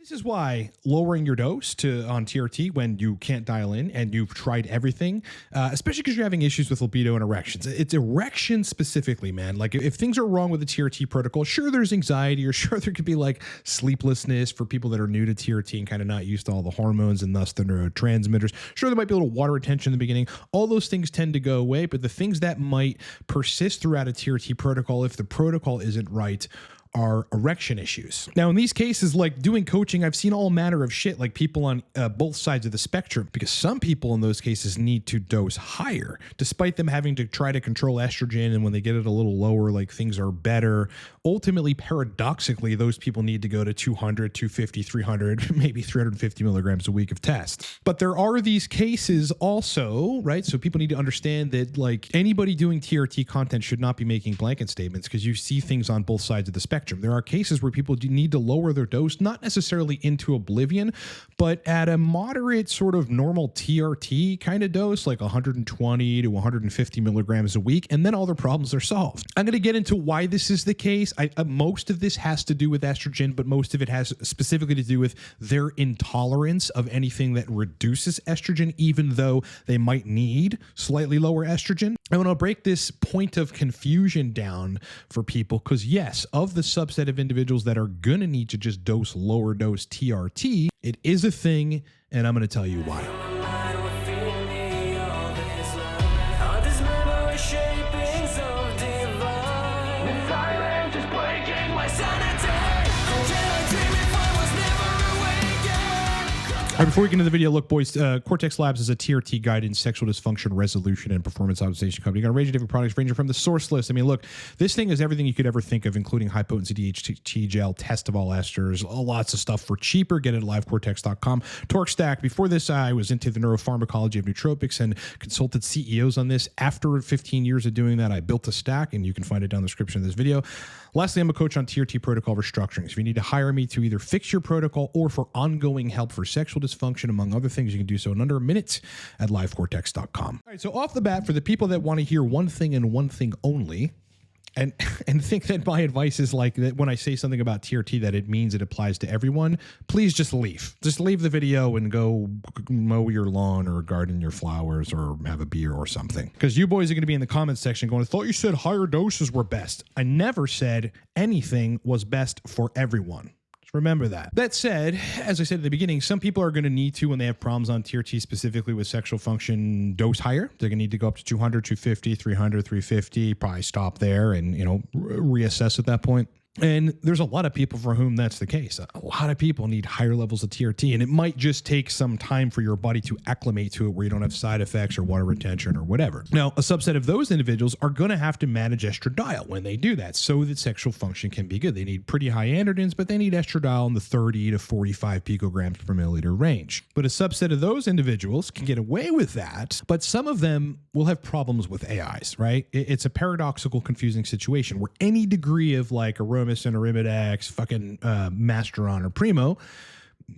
This is why lowering your dose on TRT when you can't dial in and you've tried everything, especially because you're having issues with libido and erections. It's erections specifically, man. Like if things are wrong with the TRT protocol, sure there's anxiety, or sure there could be like sleeplessness for people that are new to TRT and kind of not used to all the hormones and thus the neurotransmitters. Sure, there might be a little water retention in the beginning. All those things tend to go away, but the things that might persist throughout a TRT protocol, if the protocol isn't right, are erection issues. Now, in these cases, like doing coaching, I've seen all manner of shit, like people on both sides of the spectrum, because some people in those cases need to dose higher, despite them having to try to control estrogen. And when they get it a little lower, like things are better. Ultimately, paradoxically, those people need to go to 200, 250, 300, maybe 350 milligrams a week of test. But there are these cases also, right? So people need to understand that like anybody doing TRT content should not be making blanket statements, because you see things on both sides of the spectrum. There are cases where people do need to lower their dose, not necessarily into oblivion, but at a moderate sort of normal TRT kind of dose, like 120 to 150 milligrams a week, and then all their problems are solved. I'm going to get into why this is the case. Most of this has to do with estrogen, but most of it has specifically to do with their intolerance of anything that reduces estrogen, even though they might need slightly lower estrogen. I want to break this point of confusion down for people, because yes, of the subset of individuals that are going to need to just dose lower dose TRT, it is a thing, and I'm going to tell you why. All right, before we get into the video, look, boys, Cortex Labs is a TRT guidance, sexual dysfunction resolution, and performance optimization company. You got a range of different products ranging from the source list. I mean, look, this thing is everything you could ever think of, including high-potency DHT gel, test of all esters, lots of stuff for cheaper. Get it at livecortex.com. Torque Stack. Before this, I was into the neuropharmacology of nootropics and consulted CEOs on this. After 15 years of doing that, I built a stack, and you can find it down in the description of this video. Lastly, I'm a coach on TRT protocol restructuring. So if you need to hire me to either fix your protocol or for ongoing help for sexual dysfunction, among other things, you can do so in under a minute at livecortex.com. All right, so off the bat, for the people that want to hear one thing and one thing only, and think that my advice is like that when I say something about TRT that it means it applies to everyone, please just leave. Just leave the video and go mow your lawn or garden your flowers or have a beer or something. Because you boys are going to be in the comments section going, I thought you said higher doses were best. I never said anything was best for everyone. Remember that. That said, as I said at the beginning, some people are going to need to, when they have problems on TRT, specifically with sexual function, dose higher. They're going to need to go up to 200, 250, 300, 350, probably stop there and, reassess at that point. And there's a lot of people for whom that's the case. A lot of people need higher levels of TRT, and it might just take some time for your body to acclimate to it where you don't have side effects or water retention or whatever. Now, a subset of those individuals are going to have to manage estradiol when they do that so that sexual function can be good. They need pretty high androgens, but they need estradiol in the 30 to 45 picograms per milliliter range. But a subset of those individuals can get away with that, but some of them will have problems with AIs, right? It's a paradoxical, confusing situation where any degree of like Aromatase and Arimidex, fucking Masteron or Primo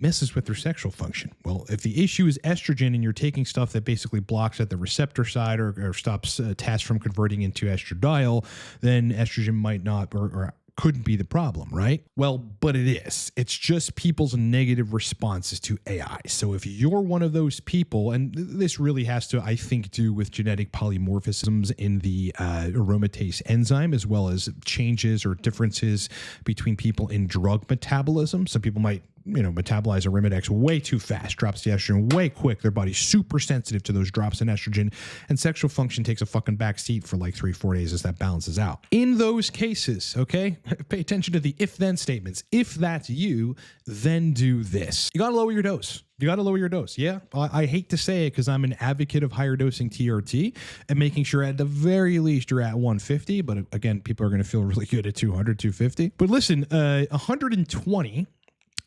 messes with their sexual function. Well, if the issue is estrogen and you're taking stuff that basically blocks at the receptor side or stops TAS from converting into estradiol, then estrogen might not or couldn't be the problem, right? Well, but it is. It's just people's negative responses to AI. So if you're one of those people, and this really has to, I think, do with genetic polymorphisms in the aromatase enzyme, as well as changes or differences between people in drug metabolism. Some people might metabolize Arimidex way too fast, drops the estrogen way quick. Their body's super sensitive to those drops in estrogen, and sexual function takes a fucking back seat for like 3-4 days as that balances out. In those cases, okay, pay attention to the if-then statements. If that's you, then do this. You got to lower your dose. You got to lower your dose. Yeah, I hate to say it because I'm an advocate of higher dosing TRT and making sure at the very least you're at 150. But again, people are going to feel really good at 200, 250. But listen, 120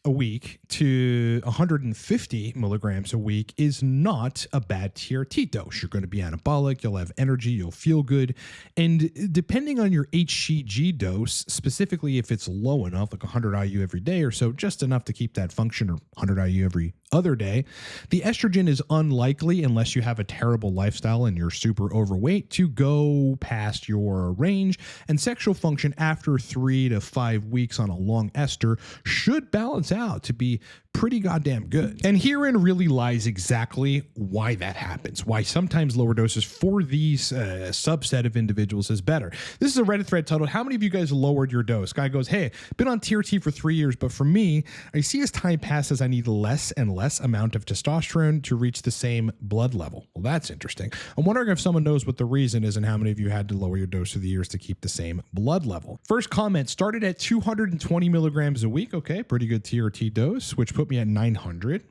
a week to 150 milligrams a week is not a bad TRT dose. You're going to be anabolic, you'll have energy, you'll feel good. And depending on your HCG dose, specifically if it's low enough, like 100 IU every day or so, just enough to keep that function, or 100 IU every other day. The estrogen is unlikely, unless you have a terrible lifestyle and you're super overweight, to go past your range, and sexual function after 3 to 5 weeks on a long ester should balance out to be pretty goddamn good. And herein really lies exactly why that happens, why sometimes lower doses for these subset of individuals is better. This is a Reddit thread titled, "How many of you guys lowered your dose?" Guy goes, "Hey, been on TRT for 3 years, but for me, I see as time passes, I need less and less amount of testosterone to reach the same blood level." Well, that's interesting. I'm wondering if someone knows what the reason is and how many of you had to lower your dose through the years to keep the same blood level. First comment, started at 220 milligrams a week. Okay, pretty good TRT dose, which put me at 900.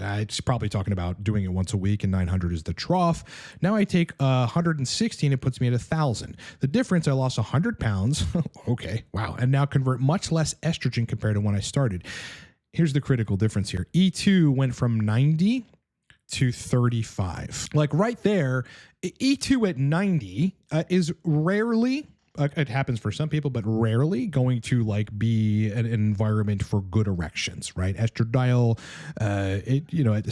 It's probably talking about doing it once a week, and 900 is the trough. Now I take 160 and it puts me at 1,000. The difference, I lost 100 pounds. Okay, wow. And now convert much less estrogen compared to when I started. Here's the critical difference here. E2 went from 90 to 35. Like right there, E2 at 90 is rarely, it happens for some people, but rarely going to like be an environment for good erections, right? Estradiol,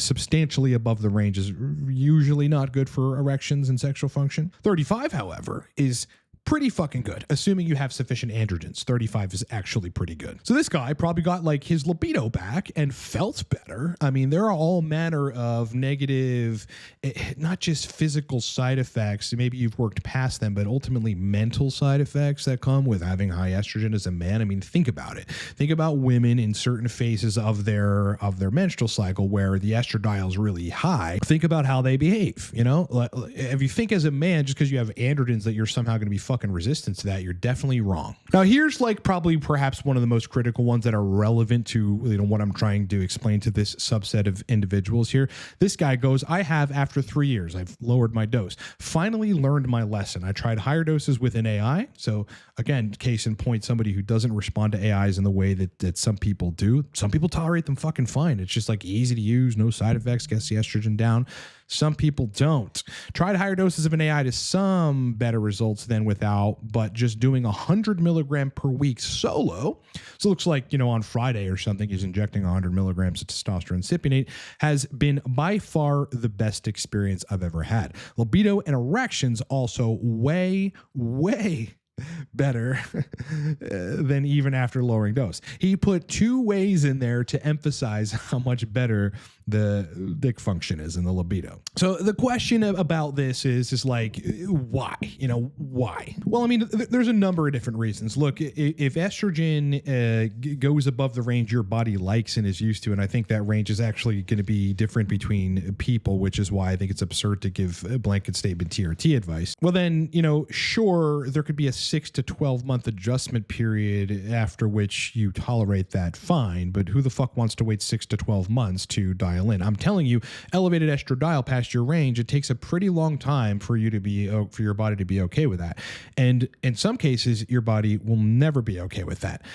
substantially above the range is usually not good for erections and sexual function. 35, however, is pretty fucking good. Assuming you have sufficient androgens, 35 is actually pretty good. So this guy probably got like his libido back and felt better. I mean, there are all manner of negative, not just physical side effects. Maybe you've worked past them, but ultimately mental side effects that come with having high estrogen as a man. I mean, think about it. Think about women in certain phases of their menstrual cycle where the estradiol is really high. Think about how they behave. You know, if you think as a man, just because you have androgens that you're somehow going to be fucking resistant to that, you're definitely wrong. Now here's like perhaps one of the most critical ones that are relevant to what I'm trying to explain to this subset of individuals here. This guy goes, "I have, after 3 years, I've lowered my dose, finally learned my lesson. I tried higher doses with an AI." So again, case in point, somebody who doesn't respond to AIs in the way that some people do. Some people tolerate them fucking fine. It's just like easy to use, no side effects, gets the estrogen down. Some people don't. Tried higher doses of an AI to some better results than without, but just doing 100 milligram per week solo. So it looks like, on Friday or something, he's injecting 100 milligrams of testosterone cypionate, has been by far the best experience I've ever had. Libido and erections also way better than even after lowering dose. He put 2 ways in there to emphasize how much better the dick function is in the libido. So the question about this is like, why? Why? Well, I mean, there's a number of different reasons. Look, if estrogen goes above the range your body likes and is used to, and I think that range is actually going to be different between people, which is why I think it's absurd to give a blanket statement TRT advice. Well, then, sure, there could be a 6 to 12 month adjustment period after which you tolerate that, fine, but who the fuck wants to wait 6 to 12 months to dial in? I'm telling you, elevated estradiol past your range, it takes a pretty long time for you to be, for your body to be okay with that. And in some cases, your body will never be okay with that.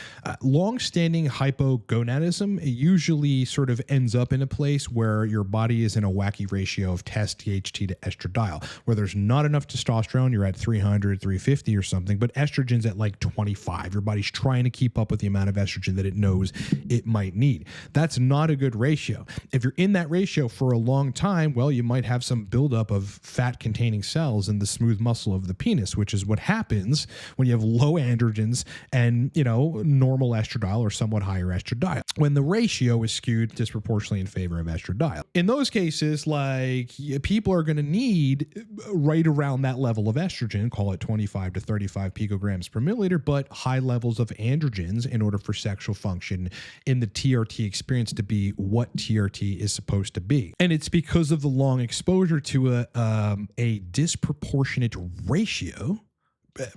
Long-standing hypogonadism usually sort of ends up in a place where your body is in a wacky ratio of test THT to estradiol, where there's not enough testosterone, you're at 300, 350 or something, but estrogen's at like 25. Your body's trying to keep up with the amount of estrogen that it knows it might need. That's not a good ratio. If you're in that ratio for a long time, well, you might have some buildup of fat-containing cells in the smooth muscle of the penis, which is what happens when you have low androgens and, normal estradiol or somewhat higher estradiol, when the ratio is skewed disproportionately in favor of estradiol. In those cases, like, people are going to need right around that level of estrogen, call it 25 to 35 picograms per milliliter, but high levels of androgens in order for sexual function in the TRT experience to be what TRT is supposed to be. And it's because of the long exposure to a disproportionate ratio,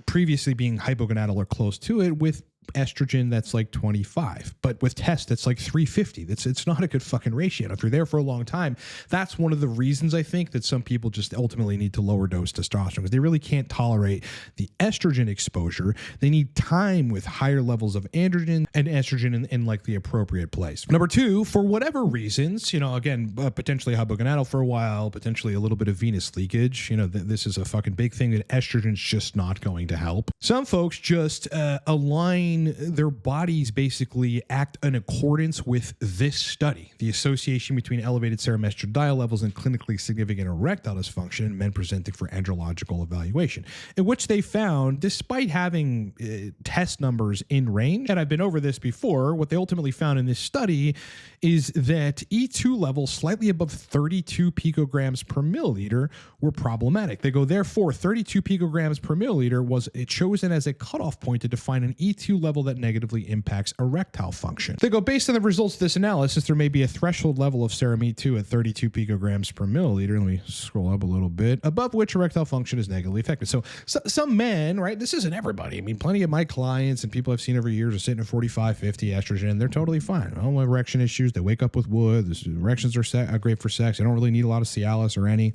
previously being hypogonadal or close to it, with estrogen that's like 25, but with test that's like 350. It's not a good fucking ratio. And if you're there for a long time, that's one of the reasons I think that some people just ultimately need to lower dose testosterone, because they really can't tolerate the estrogen exposure. They need time with higher levels of androgen and estrogen in like the appropriate place. Number 2, for whatever reasons, again, potentially hypogonadal for a while, potentially a little bit of venous leakage. This is a fucking big thing that estrogen's just not going to help. Some folks just align brain, their bodies basically act in accordance with this study, the association between elevated serum estradiol levels and clinically significant erectile dysfunction in men presenting for andrological evaluation, in which they found, despite having test numbers in range, and I've been over this before, what they ultimately found in this study is that E2 levels slightly above 32 picograms per milliliter were problematic. They go, therefore, 32 picograms per milliliter was chosen as a cutoff point to define an E2 level that negatively impacts erectile function. They go, based on the results of this analysis, there may be a threshold level of serum E2 at 32 picograms per milliliter. Let me scroll up a little bit, above which erectile function is negatively affected. So some men, right? This isn't everybody. I mean, plenty of my clients and people I've seen over years are sitting at 45, 50 estrogen. They're totally fine. No erection issues. They wake up with wood. Erections are great for sex. They don't really need a lot of Cialis or any.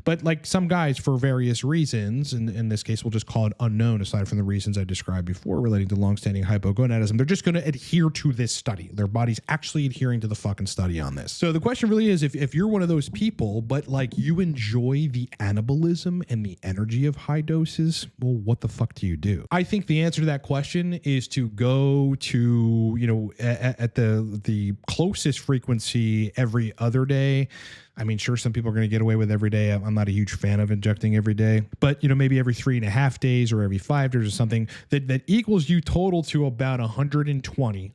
But like some guys, for various reasons, and in this case, we'll just call it unknown, aside from the reasons I described before relating to longstanding hypogonadism, they're just going to adhere to this study. Their body's actually adhering to the fucking study on this. So the question really is, if you're one of those people, but like you enjoy the anabolism and the energy of high doses, well, what the fuck do you do? I think the answer to that question is to go to, you know, at the closest frequency every other day. I mean, sure, some people are going to get away with every day. I'm not a huge fan of injecting every day, but you know, maybe every 3.5 days or every 5 days or something that equals you total to about 120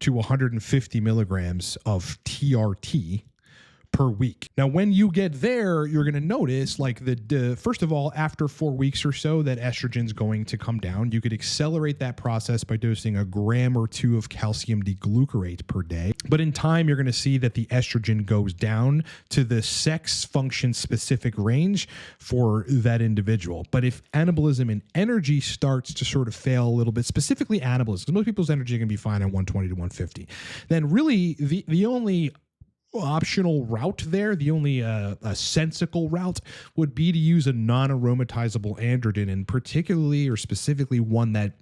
to 150 milligrams of TRT per week. Now, when you get there, you're going to notice, like, first of all, after 4 weeks or so, that estrogen's going to come down. You could accelerate that process by dosing a gram or two of calcium D-glucarate per day. But in time, you're going to see that the estrogen goes down to the sex function specific range for that individual. But if anabolism and energy starts to sort of fail a little bit, specifically anabolism, because most people's energy can be fine at 120 to 150, then really the only optional route there, the only a sensical route would be to use a non-aromatizable androgen, and particularly or specifically one that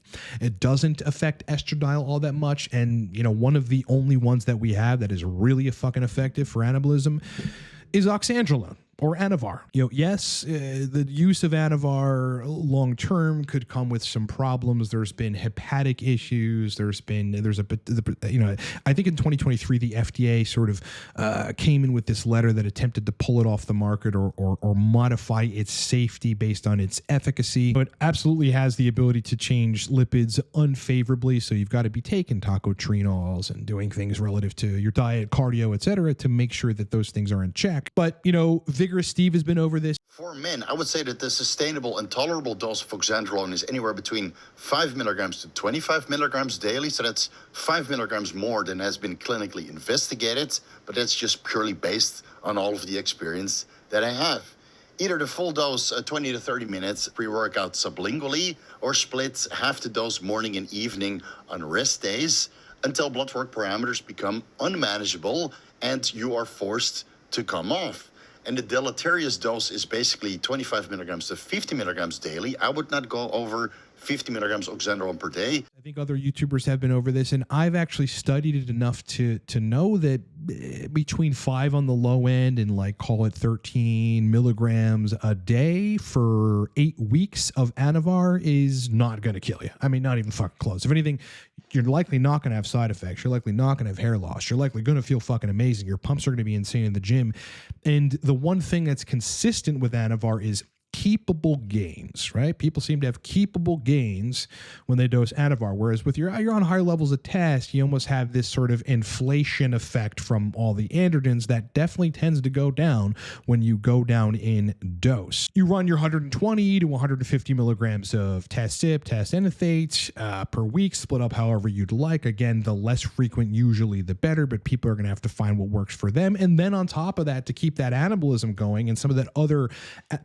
it doesn't affect estradiol all that much. And you know, one of the only ones that we have that is really fucking effective for anabolism is oxandrolone, or Anavar. You know, yes, the use of Anavar long term could come with some problems. There's been hepatic issues. I think in 2023 the FDA sort of came in with this letter that attempted to pull it off the market or modify its safety based on its efficacy, but absolutely has the ability to change lipids unfavorably. So you've got to be taking tocotrienols and doing things relative to your diet, cardio, etc., to make sure that those things are in check. But you know, Vigorous Steve has been over this. For men, I would say that the sustainable and tolerable dose of oxandrolone is anywhere between 5 milligrams to 25 milligrams daily. So that's 5 milligrams more than has been clinically investigated, but that's just purely based on all of the experience that I have. Either the full dose, 20 to 30 minutes pre-workout sublingually, or split half the dose morning and evening on rest days until blood work parameters become unmanageable and you are forced to come off. And the deleterious dose is basically 25 milligrams to 50 milligrams daily. I would not go over 50 milligrams oxandrolone per day. I think other YouTubers have been over this, and I've actually studied it enough to know that between 5 on the low end and like call it 13 milligrams a day for 8 weeks of Anavar is not going to kill you. I mean, not even fucking close. If anything, you're likely not going to have side effects. You're likely not going to have hair loss. You're likely going to feel fucking amazing. Your pumps are going to be insane in the gym. And the one thing that's consistent with Anavar is keepable gains, right? People seem to have keepable gains when they dose Anavar, whereas with you're on higher levels of test, you almost have this sort of inflation effect from all the androgens that definitely tends to go down when you go down in dose. You run your 120 to 150 milligrams of Test-Sip, Test-Enothate per week, split up however you'd like. Again, the less frequent usually the better, but people are going to have to find what works for them. And then on top of that, to keep that anabolism going and some of that other,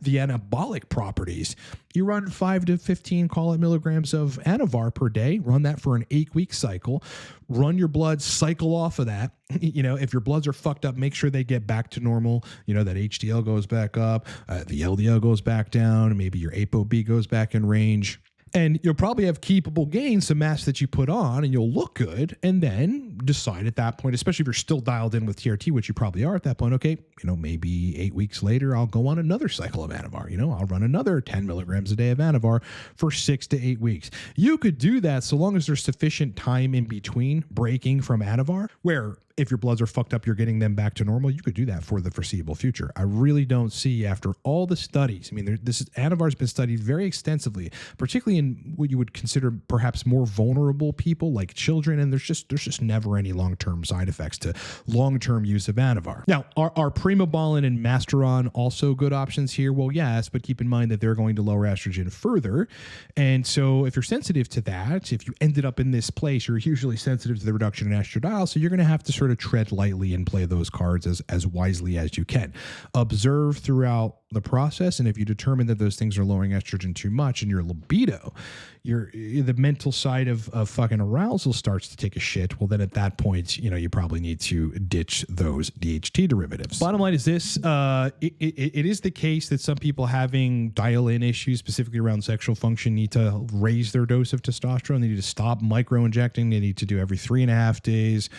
the anabolic properties, you run 5 to 15, call it, milligrams of Anavar per day. Run that for an 8-week cycle. Run your blood, cycle off of that. You know, if your bloods are fucked up, make sure they get back to normal. You know, that HDL goes back up, the LDL goes back down, maybe your ApoB goes back in range. And you'll probably have keepable gains, some mass that you put on, and you'll look good. And then decide at that point, especially if you're still dialed in with TRT, which you probably are at that point, okay, maybe 8 weeks later, I'll go on another cycle of Anavar. I'll run another 10 milligrams a day of Anavar for 6 to 8 weeks. You could do that so long as there's sufficient time in between breaking from Anavar, where if your bloods are fucked up, you're getting them back to normal. You could do that for the foreseeable future. I really don't see, after all the studies, Anavar's been studied very extensively, particularly in what you would consider perhaps more vulnerable people like children, and there's just never any long-term side effects to long-term use of Anavar. Now, are Primobolan and Masteron also good options here? Well, yes, but keep in mind that they're going to lower estrogen further. And so if you're sensitive to that, if you ended up in this place, you're usually sensitive to the reduction in estradiol, so you're going to have to sort of tread lightly and play those cards as wisely as you can. Observe throughout the process, and if you determine that those things are lowering estrogen too much and your libido, the mental side of fucking arousal starts to take a shit, well, then at that point, you probably need to ditch those DHT derivatives. Bottom line is this, it is the case that some people having dial-in issues, specifically around sexual function, need to raise their dose of testosterone. They need to stop micro-injecting. They need to do every 3.5 days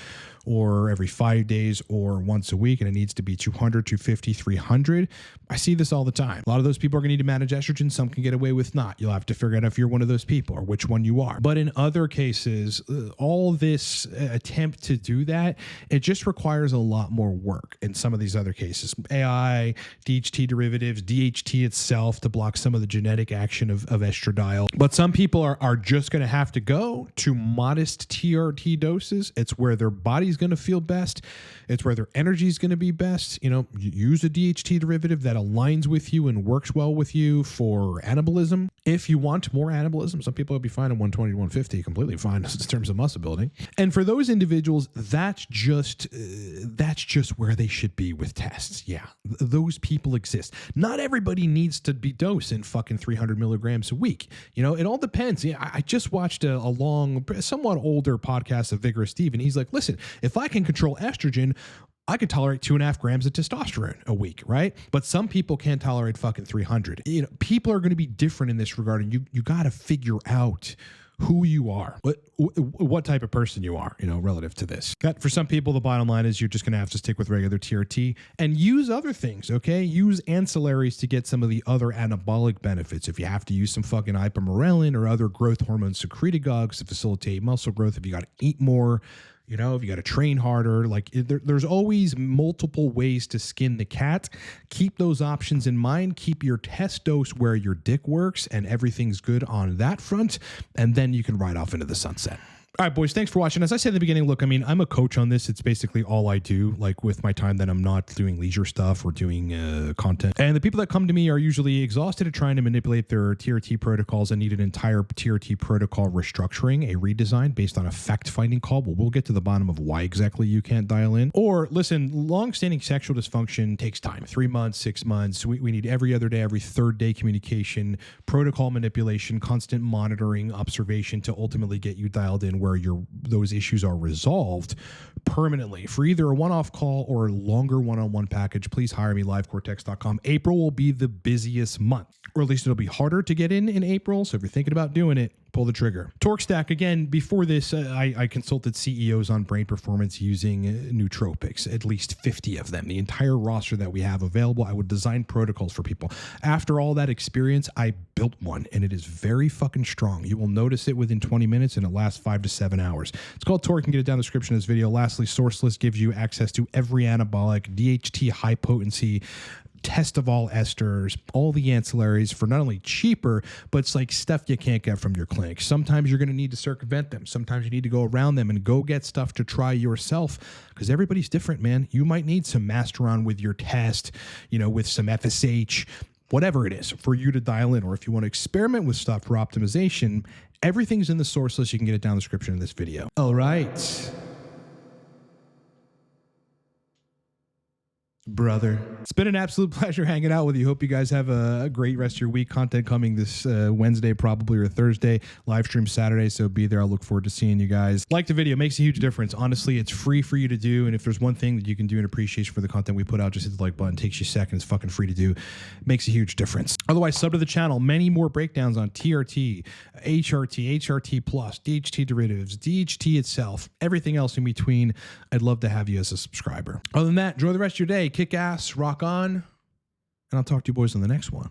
or every 5 days or once a week, and it needs to be 200, 250, 300. I see this all the time. A lot of those people are going to need to manage estrogen. Some can get away with not. You'll have to figure out if you're one of those people or which one you are. But in other cases, all this attempt to do that, it just requires a lot more work in some of these other cases. AI, DHT derivatives, DHT itself to block some of the genetic action of estradiol. But some people are just going to have to go to modest TRT doses. It's where their body's going to feel best. It's where their energy is going to be best. Use a DHT derivative that aligns with you and works well with you for anabolism. If you want more anabolism, some people will be fine at 120 to 150, completely fine in terms of muscle building. And for those individuals, that's just where they should be with tests. Yeah, those people exist. Not everybody needs to be dosing fucking 300 milligrams a week. It all depends. Yeah, I just watched a long, somewhat older podcast of Vigorous Steve, and he's like, listen, if I can control estrogen, I could tolerate 2.5 grams of testosterone a week, right? But some people can't tolerate fucking 300. People are going to be different in this regard, and you got to figure out who you are, what type of person you are, relative to this. For some people, the bottom line is you're just going to have to stick with regular TRT and use other things, okay? Use ancillaries to get some of the other anabolic benefits. If you have to use some fucking ipamorelin or other growth hormone secretagogues to facilitate muscle growth, if you got to eat more, if you got to train harder, there's always multiple ways to skin the cat. Keep those options in mind. Keep your test dose where your dick works and everything's good on that front. And then you can ride off into the sunset. All right, boys, thanks for watching. As I said in the beginning, look, I'm a coach on this. It's basically all I do, with my time that I'm not doing leisure stuff or doing content. And the people that come to me are usually exhausted at trying to manipulate their TRT protocols and need an entire TRT protocol restructuring, a redesign based on a fact-finding call. Well, we'll get to the bottom of why exactly you can't dial in. Or, listen, long-standing sexual dysfunction takes time. 3 months, 6 months. We need every other day, every third day communication, protocol manipulation, constant monitoring, observation to ultimately get you dialed in where those issues are resolved permanently. For either a one-off call or a longer one-on-one package, please hire me, livecortex.com. April will be the busiest month, or at least it'll be harder to get in April. So if you're thinking about doing it, pull the trigger. Torque Stack, again, before this, I consulted CEOs on brain performance using nootropics, at least 50 of them. The entire roster that we have available, I would design protocols for people. After all that experience, I built one, and it is very fucking strong. You will notice it within 20 minutes, and it lasts 5 to 7 hours. It's called Torque. You can get it down in the description of this video. Lastly, Sourceless gives you access to every anabolic, DHT high potency, test of all esters, all the ancillaries for not only cheaper, but it's stuff you can't get from your clinic. Sometimes you're going to need to circumvent them. Sometimes you need to go around them and go get stuff to try yourself, because everybody's different, man. You might need some Masteron with your test, with some FSH, whatever it is, for you to dial in. Or if you want to experiment with stuff for optimization, everything's in the source list. You can get it down in the description of this video. All right, brother. It's been an absolute pleasure hanging out with you. Hope you guys have a great rest of your week. Content coming this Wednesday, probably, or Thursday. Live stream Saturday, so be there. I'll look forward to seeing you guys. Like the video, makes a huge difference. Honestly, it's free for you to do, and if there's one thing that you can do in appreciation for the content we put out, just hit the like button. It takes you seconds. Fucking free to do. Makes a huge difference. Otherwise, sub to the channel. Many more breakdowns on TRT, HRT, HRT plus, DHT derivatives, DHT itself, everything else in between. I'd love to have you as a subscriber. Other than that, enjoy the rest of your day. Kick ass, rock on, and I'll talk to you boys on the next one.